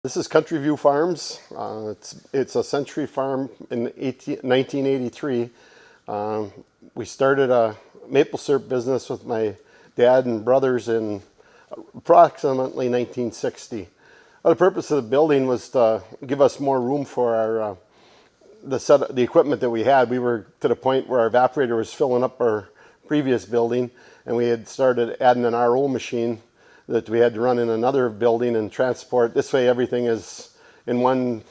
This is Country View Farms. It's a century farm in 1983. We started a maple syrup business with my dad and brothers in approximately 1960. The purpose of the building was to give us more room for our the equipment that we had. We were to the point where our evaporator was filling up our previous building, and we had started adding an RO machine that we had to run in another building and transport. This way everything is in one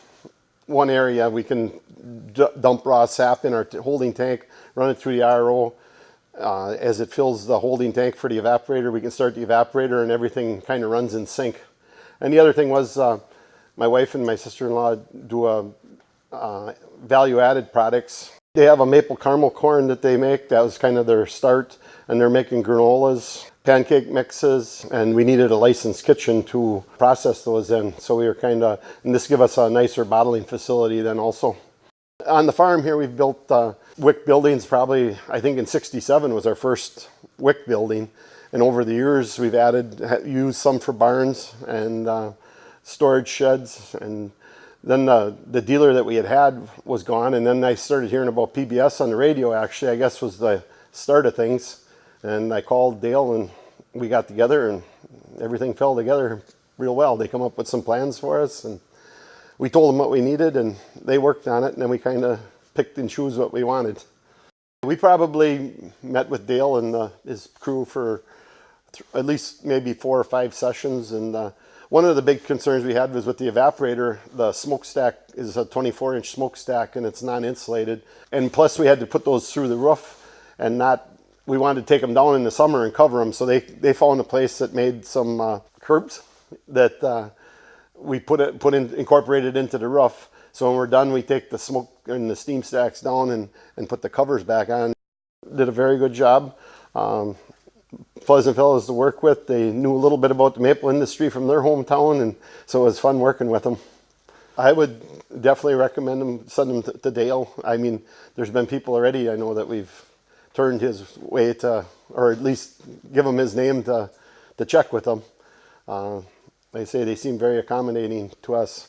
area. We can dump raw sap in our holding tank, run it through the RO. As it fills the holding tank for the evaporator, we can start the evaporator and everything kind of runs in sync. And the other thing was my wife and my sister-in-law do value-added products. They have a maple caramel corn that they make. That was kind of their start. And they're making granolas, pancake mixes, and we needed a licensed kitchen to process those in. So we were and this gave us a nicer bottling facility then also. On the farm here, we've built Wick buildings. Probably, I think in '67 was our first Wick building. And over the years, we've used some for barns and storage sheds. And then the dealer that we had was gone. And then I started hearing about PBS on the radio, actually, I guess was the start of things. And I called Dale and we got together and everything fell together real well. They come up with some plans for us and we told them what we needed and they worked on it, and then we kind of picked and chose what we wanted. We probably met with Dale and his crew for at least maybe 4 or 5 sessions, and one of the big concerns we had was with the evaporator. The smokestack is a 24-inch smokestack and it's non-insulated, and plus we had to put those through the roof, and we wanted to take them down in the summer and cover them. So they found a place that made some curbs that we incorporated into the roof. So when we're done, we take the smoke and the steam stacks down and put the covers back on. Did a very good job. Pleasant fellows to work with. They knew a little bit about the maple industry from their hometown, and so it was fun working with them. I would definitely recommend them, send them to Dale. I mean, there's been people already I know that we've turned his way to, or at least give him his name to check with them. They say they seem very accommodating to us.